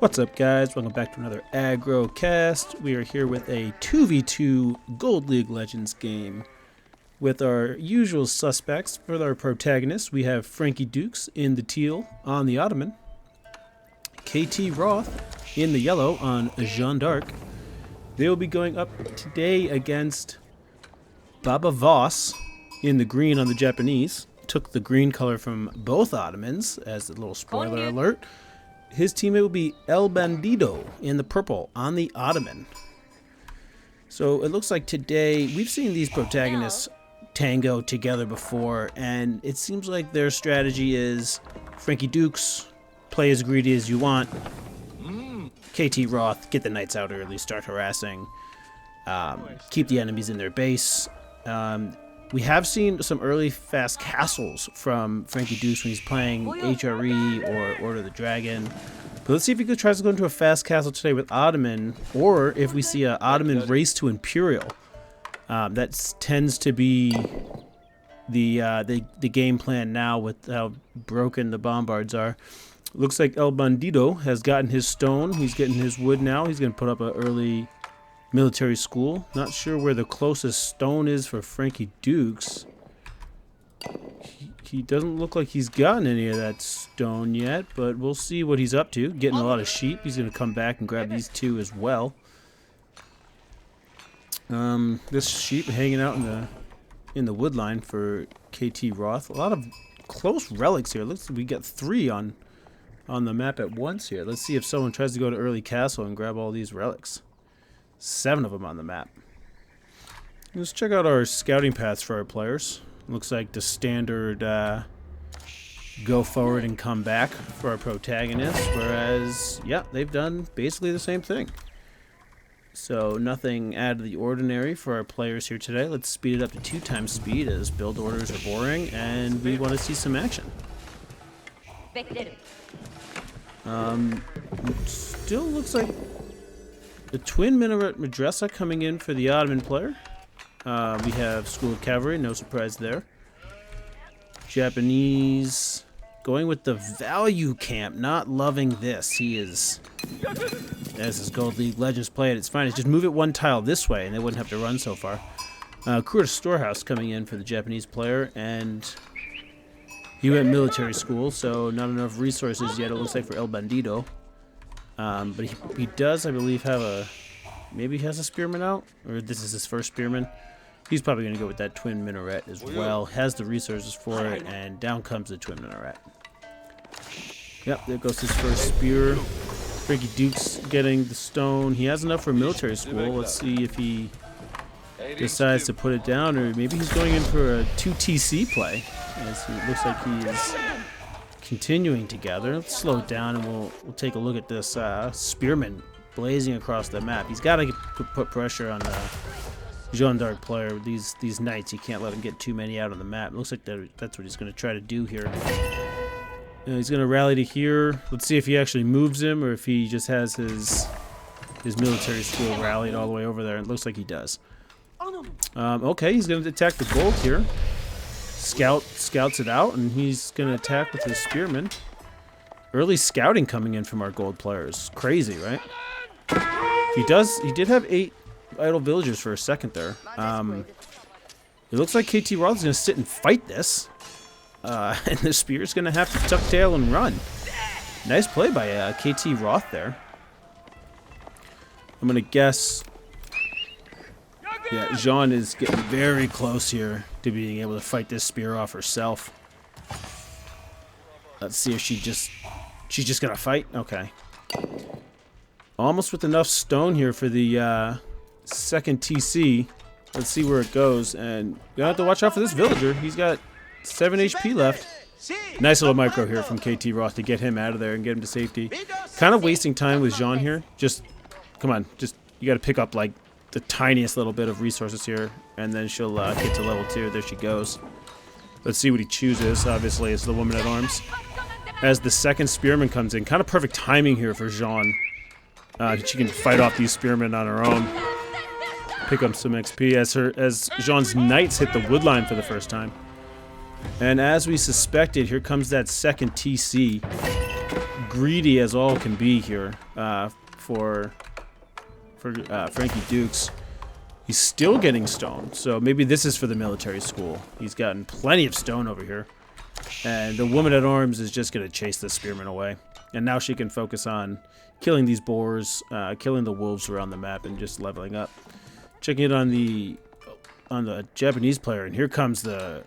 What's up, guys? Welcome back to another Aggro Cast. We are here with a 2v2 Gold League Legends game. With our usual suspects for our protagonists, we have Frankie Dukes in the teal on the Ottoman, KT Roth in the yellow on Jeanne d'Arc. They will be going up today against Baba Voss in the green on the Japanese. Took the green color from both Ottomans, as a little spoiler alert. His teammate will be El Bandido in the purple on the Ottoman. So it looks like today we've seen these protagonists tango together before, and it seems like their strategy is Frankie Dukes, play as greedy as you want. KT Roth, get the knights out early, start harassing, keep the enemies in their base. We have seen some early fast castles from Frankie Dukes when he's playing HRE or Order of the Dragon. But let's see if he tries to go into a fast castle today with Ottoman, or if we see an Ottoman race to Imperial. That tends to be the game plan now with how broken the bombards are. Looks like El Bandido has gotten his stone. He's getting his wood now. He's going to put up an early military school. Not sure where the closest stone is for Frankie Dukes. He doesn't look like he's gotten any of that stone yet, but we'll see what he's up to. Getting a lot of sheep. He's going to come back and grab these two as well. This sheep hanging out in the wood line for KT Roth. A lot of close relics here. Looks like we got 3 on the map at once here. Let's see if someone tries to go to early castle and grab all these relics. 7 of them on the map. Let's check out our scouting paths for our players. Looks like the standard go forward and come back for our protagonists, whereas, yeah, they've done basically the same thing. So nothing out of the ordinary for our players here today. Let's speed it up to 2 times speed as build orders are boring and we want to see some action. Still looks like the twin minaret madrasa coming in for the Ottoman player. We have School of Cavalry, no surprise there. Japanese going with the value camp, not loving this. He is, as his Gold League Legends play at its finest, just move it 1 tile this way and they wouldn't have to run so far. Kurta Storehouse coming in for the Japanese player, and he went military school, so not enough resources yet, it looks like, for El Bandido. But he does, I believe, have maybe he has a spearman out, or this is his first spearman. He's probably going to go with that twin minaret as well. Has the resources for it, and down comes the twin minaret. Yep, there goes his first spear. Frankie Dukes getting the stone. He has enough for military school. Let's see if he decides to put it down, or maybe he's going in for a 2 TC play, as it looks like he's continuing to gather. Let's slow it down and we'll take a look at this spearman blazing across the map. He's got to put pressure on the Jeanne d'Arc player. These knights, you can't let him get too many out on the map. It looks like that's what he's going to try to do here. He's going to rally to here. Let's see if he actually moves him or if he just has his military school rallied all the way over there. It looks like he does. Okay, he's going to attack the gold here. Scouts it out, and he's going to attack with his spearman. Early scouting coming in from our gold players. Crazy, right? He did have 8 idle villagers for a second there. It looks like KT Roth is going to sit and fight this. And the spear's going to have to tuck tail and run. Nice play by KT Roth there. I'm going to guess... yeah, Jeanne is getting very close here to being able to fight this spear off herself. Let's see if she's just gonna fight. Okay. Almost with enough stone here for the second TC. Let's see where it goes, and you gotta have to watch out for this villager. He's got 7 HP left. Nice little micro here from KT Roth to get him out of there and get him to safety. Kind of wasting time with Jeanne here. Just, come on, you gotta pick up like the tiniest little bit of resources here, and then she'll get to level 2. There she goes. Let's see what he chooses. Obviously, it's the woman at arms. As the second spearman comes in, kind of perfect timing here for Jeanne. She can fight off these spearmen on her own. Pick up some XP as Jeanne's knights hit the wood line for the first time. And as we suspected, here comes that second TC. greedy as all can be here for Frankie Dukes. He's still getting stone, so maybe this is for the military school. He's gotten plenty of stone over here. And the woman at arms is just going to chase the spearman away. And now she can focus on killing these boars, killing the wolves around the map, and just leveling up. Checking it on the Japanese player, and here comes the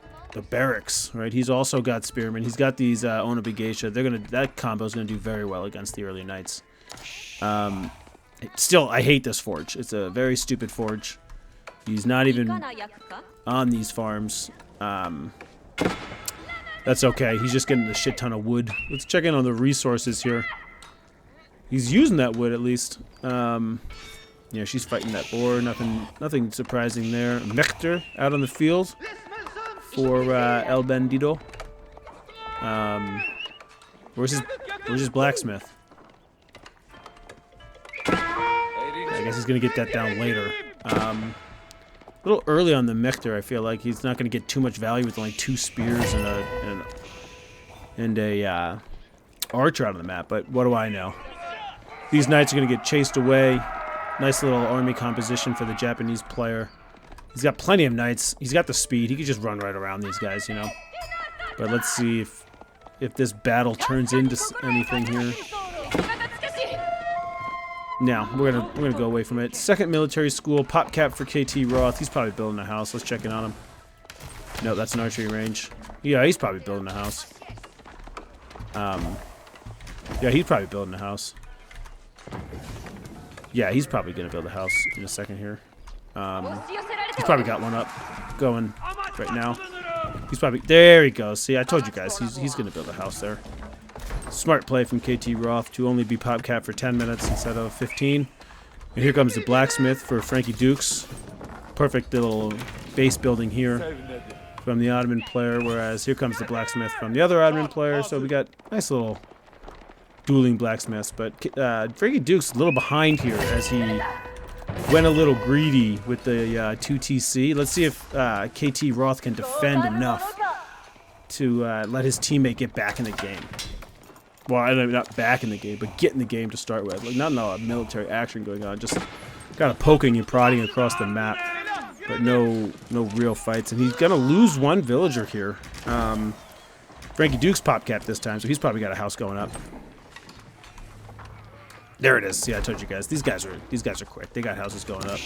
barracks, right? He's also got spearmen. He's got these Onobigeisha. That combo is gonna do very well against the early knights. Still, I hate this forge. It's a very stupid forge. He's not even on these farms. That's okay. He's just getting a shit ton of wood. Let's check in on the resources here. He's using that wood at least. Yeah, she's fighting that boar. Nothing surprising there. Mector out on the field for El Bandido. Where's his blacksmith? I guess he's gonna get that down later. A little early on the Mector, I feel like. He's not gonna get too much value with only 2 spears and a archer out on the map, but what do I know? These knights are gonna get chased away. Nice little army composition for the Japanese player. He's got plenty of knights. He's got the speed. He could just run right around these guys, you know. But let's see if this battle turns into anything here. No, we're gonna go away from it. Second military school, pop cap for KT Roth. He's probably building a house. Let's check in on him. No, that's an archery range. Yeah, he's probably building a house. Yeah, he's probably building a house. Yeah, he's probably gonna build a house in a second here. He's probably got one up, going right now. He's probably there. He goes. See, I told you guys, he's gonna build a house there. Smart play from KT Roth to only be pop cap for 10 minutes instead of 15. And here comes the blacksmith for Frankie Dukes. Perfect little base building here from the Ottoman player, whereas here comes the blacksmith from the other Ottoman player. So we got nice little dueling blacksmiths, but Frankie Dukes a little behind here as he went a little greedy with the 2 TC. Let's see if KT Roth can defend enough to let his teammate get back in the game. Well, I don't know, not back in the game, but get in the game to start with. Like, not a lot of military action going on, just kind of poking and prodding across the map, but no real fights. And he's gonna lose one villager here. Frankie Dukes pop cap this time, so he's probably got a house going up. There it is. See, I told you guys. These guys are quick. They got houses going up.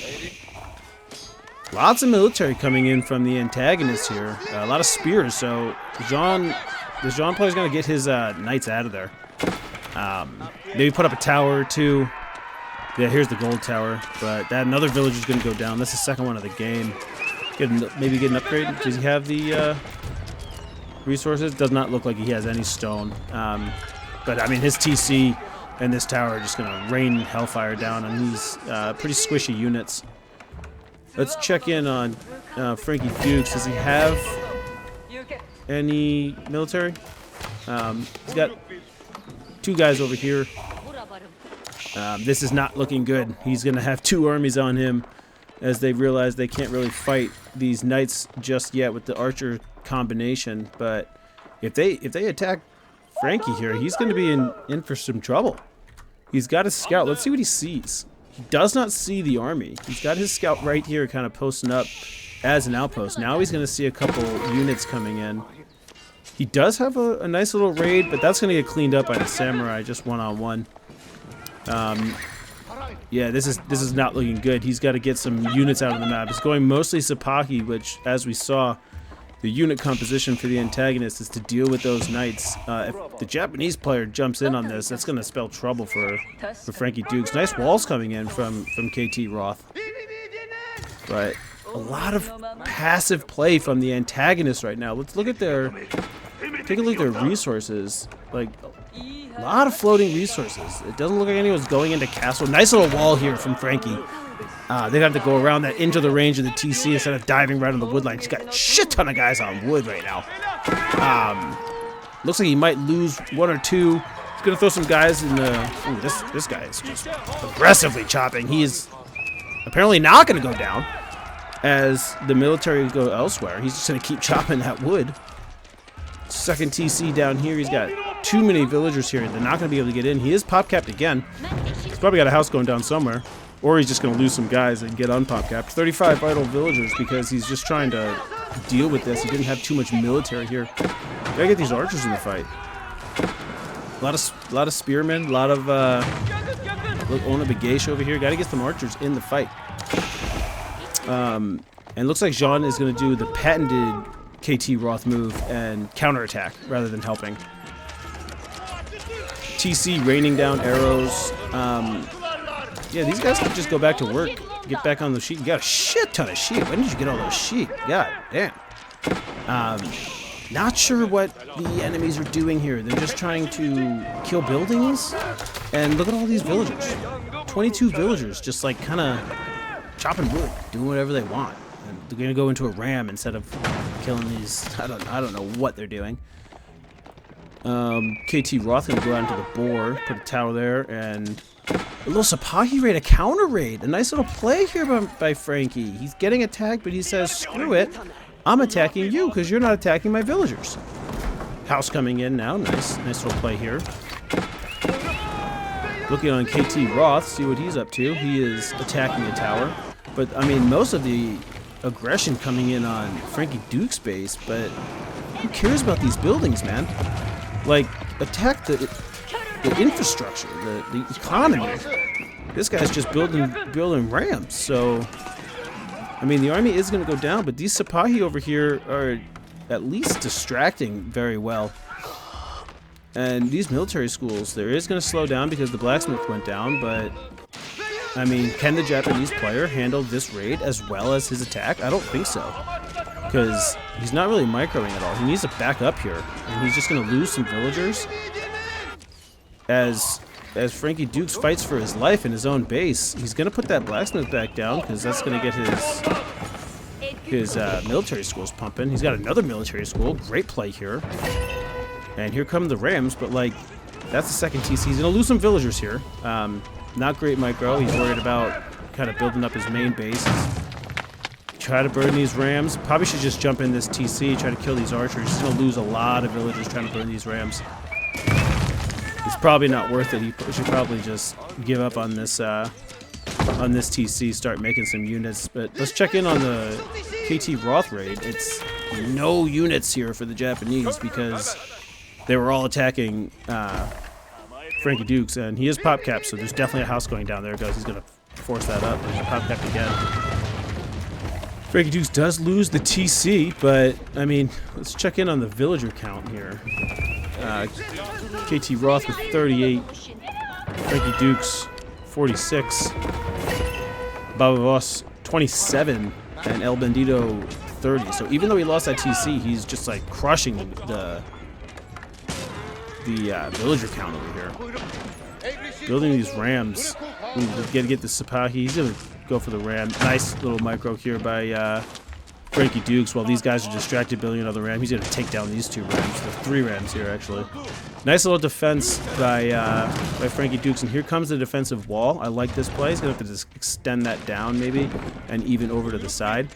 Lots of military coming in from the antagonists here. A lot of spears. So the Jean player's gonna get his knights out of there. Maybe put up a tower or 2. Yeah, here's the gold tower. But that another villager's gonna go down. That's the second one of the game. Maybe get an upgrade. Does he have the resources? Does not look like he has any stone. But I mean, his TC and this tower are just going to rain hellfire down on these pretty squishy units. Let's check in on Frankie Dukes. Does he have any military? He's got 2 guys over here. This is not looking good. He's going to have 2 armies on him as they realize they can't really fight these knights just yet with the archer combination. But if they attack Frankie here, he's going to be in for some trouble. He's got a scout. Let's see what he sees. He does not see the army. He's got his scout right here kind of posting up as an outpost. Now he's going to see a couple units coming in. He does have a nice little raid, but that's going to get cleaned up by the samurai just one-on-one. Yeah, this is not looking good. He's got to get some units out of the map. It's going mostly Sapaki, which, as we saw, the unit composition for the antagonist is to deal with those knights. If the Japanese player jumps in on this, that's going to spell trouble for Frankie Dukes. Nice walls coming in from KT Roth. But a lot of passive play from the antagonist right now. Let's look at take a look at their resources. Like, a lot of floating resources. It doesn't look like anyone's going into castle. Nice little wall here from Frankie. They'd have to go around that into the range of the TC instead of diving right on the wood line. He's got a shit ton of guys on wood right now. Looks like he might lose 1 or 2. He's gonna throw some guys in the. Ooh, this guy is just aggressively chopping. He is apparently not gonna go down as the military go elsewhere. He's just gonna keep chopping that wood. Second TC down here. He's got too many villagers here. They're not going to be able to get in. He is pop-capped again. He's probably got a house going down somewhere. Or he's just going to lose some guys and get unpop-capped. 35 vital villagers because he's just trying to deal with this. He didn't have too much military here. Gotta get these archers in the fight. A lot of spearmen, a lot of look, Ona Begesh over here. Gotta get some archers in the fight. And it looks like Jean is gonna do the patented KT Roth move and counterattack rather than helping. TC raining down arrows. Yeah, these guys can just go back to work. Get back on the sheep. You got a shit ton of sheep. When did you get all those sheep? God damn. Not sure what the enemies are doing here. They're just trying to kill buildings. And look at all these villagers. 22 villagers just like kind of chopping wood, doing whatever they want. And they're going to go into a ram instead of killing these. I don't know what they're doing. KT Roth going to go out into the boar, put a tower there, and a little Sipahi raid, a counter raid. A nice little play here by Frankie. He's getting attacked, but he says, screw it. I'm attacking you because you're not attacking my villagers. House coming in now. Nice little play here. Looking on KT Roth, see what he's up to. He is attacking a tower. But, I mean, most of the aggression coming in on Frankie Duke's base, but who cares about these buildings, man? Like, attack the infrastructure, the economy. This guy's just building rams, so I mean the army is going to go down, but these Sipahi over here are at least distracting very well. And these military schools, there is going to slow down because the blacksmith went down, but I mean, can the Japanese player handle this raid as well as his attack? I don't think so, because he's not really microing at all. He needs to back up here, and he's just going to lose some villagers. As Frankie Dukes fights for his life in his own base, he's going to put that blacksmith back down because that's going to get his military schools pumping. He's got another military school. Great play here. And here come the Rams, but like, that's the second TC. He's going to lose some villagers here. Not great micro. He's worried about kind of building up his main base. Try to burn these Rams. Probably should just jump in this TC, try to kill these archers. He's going to lose a lot of villagers trying to burn these Rams. It's probably not worth it. He should probably just give up on this TC, start making some units. But let's check in on the KT Roth raid. It's no units here for the Japanese because they were all attacking Frankie Dukes, and he is pop capped, so there's definitely a house going down. There it goes. He's going to force that up. There's a pop capped again. Frankie Dukes does lose the TC, but I mean, let's check in on the villager count here. KT Roth with 38, Frankie Dukes 46, Baba Voss 27, and El Bandito 30. So even though he lost that TC, he's just like crushing the villager count over here. Building these rams. We gotta get the Sipahi. He's gonna go for the ram. Nice little micro here by Frankie Dukes while these guys are distracted building another ram. He's gonna take down these two rams. There's 3 rams here actually. Nice little defense by Frankie Dukes, and here comes the defensive wall. I like this play. He's gonna have to just extend that down maybe, and even over to the side.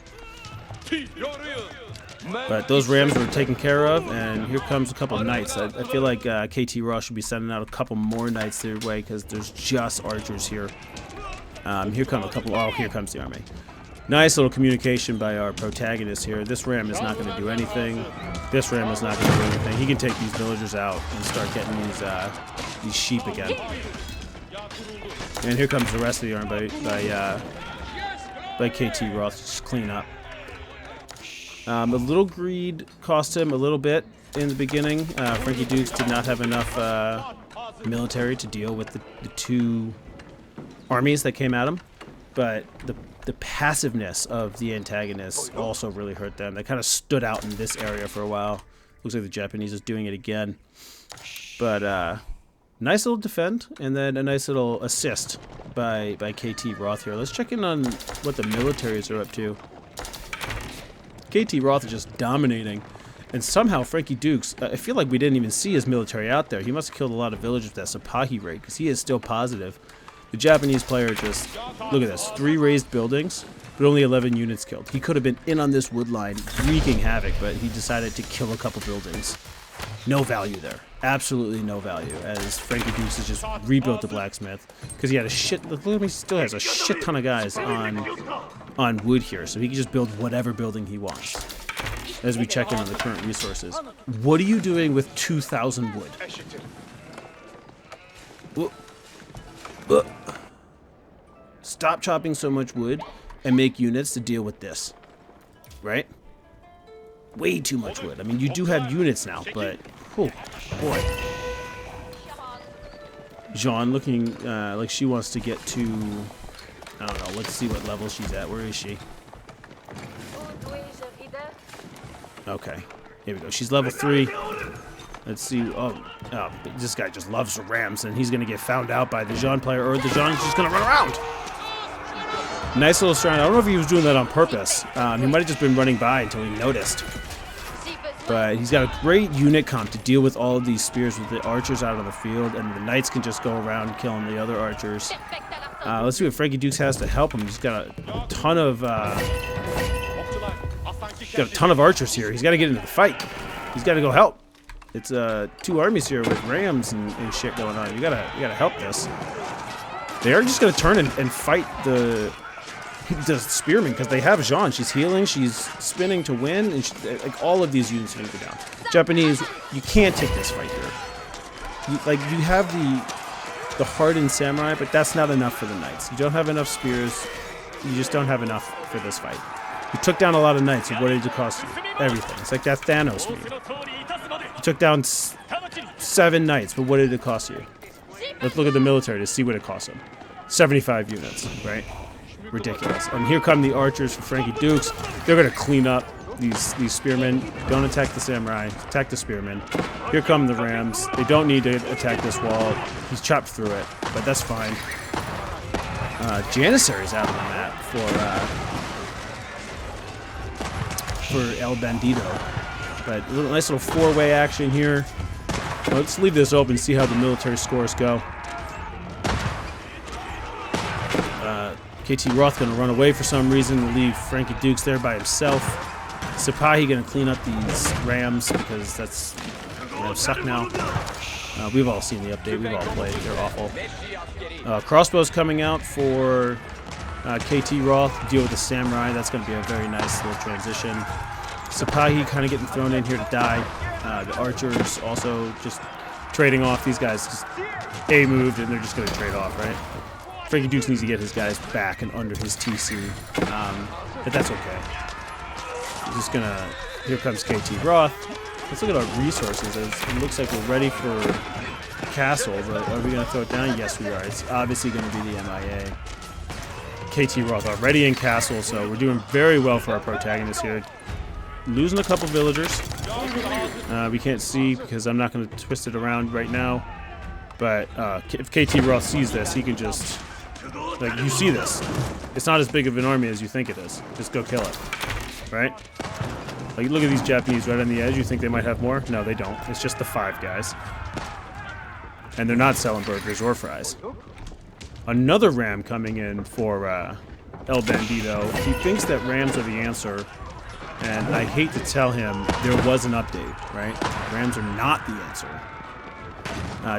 But those rams were taken care of, and here comes a couple of knights. I feel like KT Ross should be sending out a couple more knights their way because there's just archers here. Here come a couple. Oh, here comes the army. Nice little communication by our protagonist here. This ram is not going to do anything. This ram is not going to do anything. He can take these villagers out and start getting these sheep again. And here comes the rest of the army by KT Roth. Just clean up. A little greed cost him a little bit in the beginning. Frankie Dukes did not have enough military to deal with the 2 armies that came at him, but the passiveness of the antagonists also really hurt them. They kind of stood out in this area for a while. Looks like the Japanese is doing it again. But nice little defend, and then a nice little assist by KT Roth here. Let's check in on what the militaries are up to. KT Roth is just dominating, and somehow Frankie Dukes, I feel like we didn't even see his military out there. He must have killed a lot of villagers with that Sipahi raid, because he is still positive. The Japanese player just, look at this, 3 raised buildings, but only 11 units killed. He could have been in on this wood line, wreaking havoc, but he decided to kill a couple buildings. No value there. absolutely no value, as Frankie Dukes has just rebuilt the blacksmith because he had a shit. Look at me, he still has a shit ton of guys on wood here, so he can just build whatever building he wants. As we check in on the current resources, what are you doing with 2,000 wood? Stop chopping so much wood and make units to deal with this, right? Way too much wood. I mean, you do have units now, but oh boy. Jean looking like she wants to get to, I don't know, let's see what level she's at. Where is she? Okay, here we go. She's level 3. Let's see. Oh, this guy just loves the Rams, and he's going to get found out by the Jean player, or the Jean is just going to run around. Nice little strand. I don't know if he was doing that on purpose. He might have just been running by until he noticed. But he's got a great unit comp to deal with all of these spears with the archers out on the field, and the knights can just go around killing the other archers. Let's see what Frankie Dukes has to help him. He's got a ton of archers here. He's got to get into the fight. He's got to go help. It's 2 armies here with rams and shit going on. You gotta help this. They are just gonna turn and fight the spearmen because they have Jean. She's healing. She's spinning to win, and like all of these units are gonna go down. Japanese, you can't take this fight here. You have the hardened samurai, but that's not enough for the knights. You don't have enough spears. You just don't have enough for this fight. You took down a lot of knights, so what did it cost you? Everything. It's like that Thanos meme. You took down 7 knights, but what did it cost you? Let's look at the military to see what it cost them. 75 units, right? Ridiculous. And here come the archers for Frankie Dukes. They're going to clean up these spearmen. Don't attack the samurai. Attack the spearmen. Here come the rams. They don't need to attack this wall. He's chopped through it, but that's fine. Janissary's out on the map for El Bandito. But a nice little 4-way action here. Let's leave this open and see how the military scores go. KT Roth going to run away for some reason and leave Frankie Dukes there by himself. Sipahi going to clean up these rams because that's suck now. We've all seen the update. We've all played. They're awful. Crossbows coming out for KT Roth. Deal with the samurai. That's going to be a very nice little transition. Sipahi kind of getting thrown in here to die. The archers also just trading off. These guys just A-moved and they're just going to trade off, right? Frankie Dukes needs to get his guys back and under his TC, but that's okay. He's just going to... Here comes KT Roth. Let's look at our resources. It looks like we're ready for castle, but are we going to throw it down? Yes, we are. It's obviously going to be the MIA. KT Roth already in castle, so we're doing very well for our protagonist here. Losing a couple villagers. We can't see because I'm not going to twist it around right now. But if KT Roth sees this, he can just... Like, you see this. It's not as big of an army as you think it is. Just go kill it. Right? Like, look at these Japanese right on the edge. You think they might have more? No, they don't. It's just the 5 guys. And they're not selling burgers or fries. Another ram coming in for El Bandito. He thinks that rams are the answer. And I hate to tell him, there was an update, right? Rams are not the answer.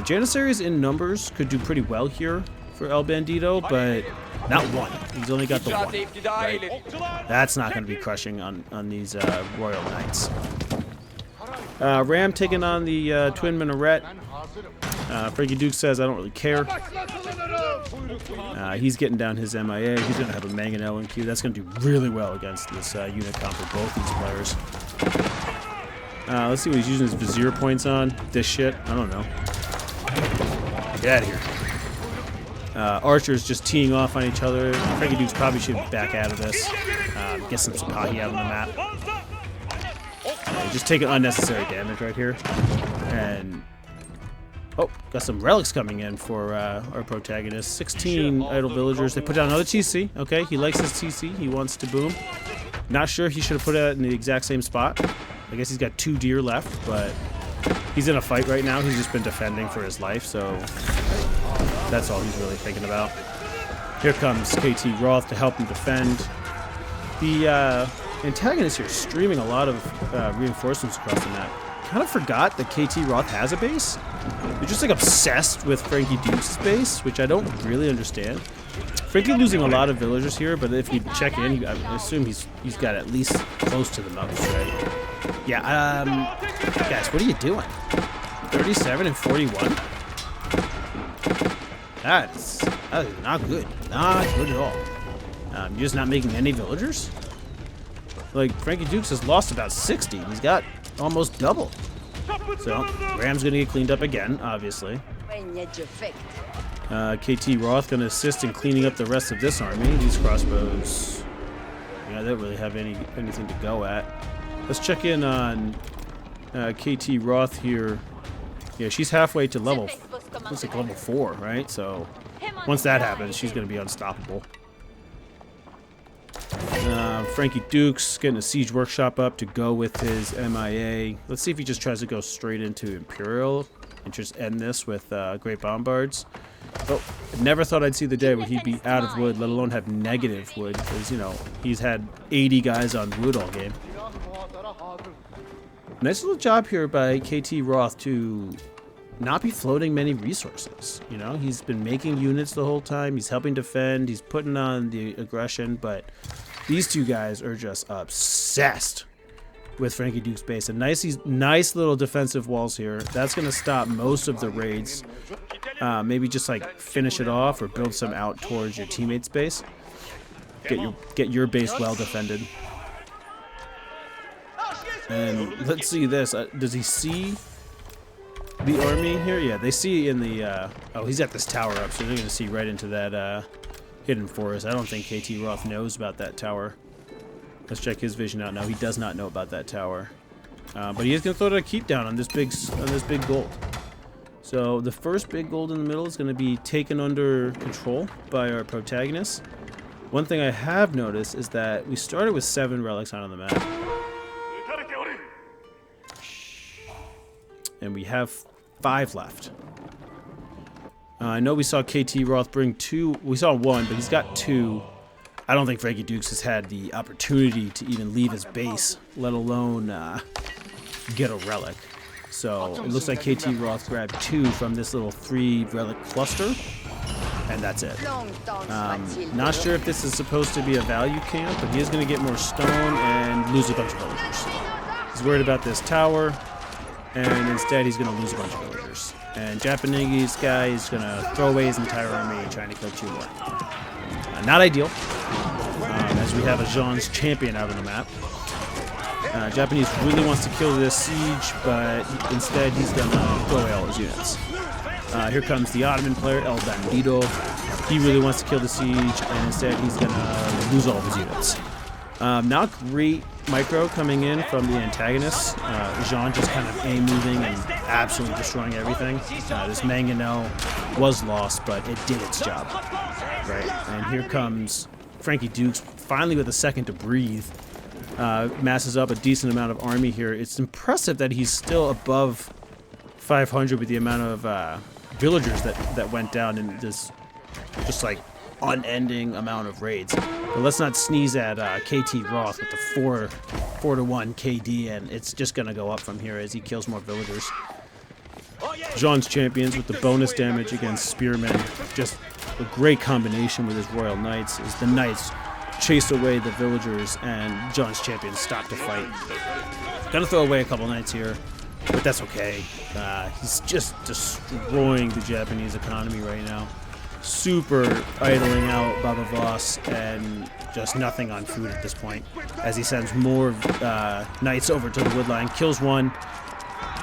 Janissaries in numbers could do pretty well here for El Bandito, but not 1. He's only got the 1, right? That's not going to be crushing on these Royal Knights. Ram taking on the Twin Minaret. Frankie Duke says, I don't really care. He's getting down his MIA. He's going to have a Mangonel in queue. That's going to do really well against this unit comp for both these players. Let's see what he's using his Vizier points on. This shit. I don't know. Get out of here. Archers just teeing off on each other. Frankie Dukes probably should back out of this. Get some Sipahi out on the map. Just taking unnecessary damage right here. And... Oh, got some relics coming in for our protagonist. 16 idle villagers. They put down another TC. Okay, he likes his TC. He wants to boom. Not sure he should have put it in the exact same spot. I guess he's got 2 deer left, but he's in a fight right now. He's just been defending for his life, so that's all he's really thinking about. Here comes KT Roth to help him defend. The antagonist here is streaming a lot of reinforcements across the map. kind of forgot that KT Roth has a base. They're just like obsessed with Frankie Dukes' base, which I don't really understand. Frankie losing a lot of villagers here, but if you check in, I assume he's got at least close to the most, right? Yeah, guys, what are you doing? 37 and 41? That is not good. Not good at all. You're just not making any villagers? Like, Frankie Dukes has lost about 60. He's got almost double. So, Ram's going to get cleaned up again, obviously. KT Roth going to assist in cleaning up the rest of this army. These crossbows, yeah, they don't really have anything to go at. Let's check in on KT Roth here. Yeah, she's halfway to level, looks like level 4, right? So, once that happens, she's going to be unstoppable. Frankie Dukes getting a siege workshop up to go with his MIA. Let's see if he just tries to go straight into Imperial and just end this with Great Bombards. Oh, I never thought I'd see the day where he'd be out of wood, let alone have negative wood, because, you know, he's had 80 guys on wood all game. Nice little job here by KT Roth to not be floating many resources. You know, he's been making units the whole time. He's helping defend. He's putting on the aggression, but these two guys are just obsessed with Frankie Duke's base. And nice little defensive walls here. That's going to stop most of the raids. Maybe just like finish it off or build some out towards your teammate's base. Get your base well defended. And let's see this. Does he see the army here? Yeah, they see in the... oh, he's got this tower up, so they're going to see right into that hidden forest. I don't think KT Roth knows about that tower. Let's check his vision out now. He does not know about that tower. But he is going to throw a keep down on this big gold. So the first big gold in the middle is going to be taken under control by our protagonist. One thing I have noticed is that we started with 7 relics on the map. And we have 5 left. I know we saw KT Roth bring 2. We saw 1, but he's got 2. I don't think Frankie Dukes has had the opportunity to even leave his base, let alone get a relic. So it looks like KT Roth grabbed 2 from this little 3 relic cluster, and that's it. Not sure if this is supposed to be a value camp, but he is going to get more stone and lose a bunch of villagers. He's worried about this tower, and instead he's going to lose a bunch of villagers. And Japanese guy is going to throw away his entire army trying to kill 2 more. Not ideal, as we have a Jean's champion out on the map. Japanese really wants to kill this siege, but instead he's going to throw away all his units. Here comes the Ottoman player, El Bandido. He really wants to kill the siege, and instead he's going to lose all of his units. Not great micro coming in from the antagonists. Jean just kind of A-moving and absolutely destroying everything. This Mangonel was lost, but it did its job. Right, and here comes Frankie Dukes, finally with a second to breathe. Masses up a decent amount of army here. It's impressive that he's still above 500 with the amount of villagers that went down in this just like unending amount of raids. But let's not sneeze at KT Roth with the 4-to-1 KD, and it's just gonna go up from here as he kills more villagers. Jean's champions with the bonus damage against spearmen, just a great combination with his royal knights. As the knights chase away the villagers and Jean's champions stop to fight. Gonna throw away a couple knights here, but that's okay. He's just destroying the Japanese economy right now. Super idling out Baba Voss and just nothing on food at this point, as he sends more knights over to the woodline, kills 1,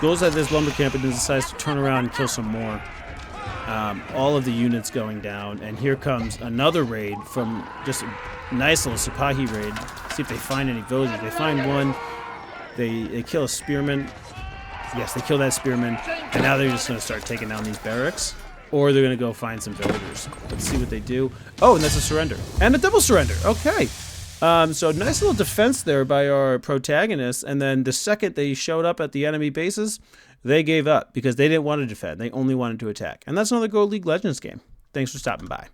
goes at this lumber camp and then decides to turn around and kill some more. All of the units going down, and here comes another raid from just a nice little Sipahi raid. See if they find any villagers. They find 1. They kill a spearman. Yes, they kill that spearman, and now they're just going to start taking down these barracks. Or they're going to go find some villagers. Let's see what they do. Oh, and that's a surrender. And a double surrender. Okay. So nice little defense there by our protagonists. And then the second they showed up at the enemy bases, they gave up because they didn't want to defend. They only wanted to attack. And that's another Gold League Legends game. Thanks for stopping by.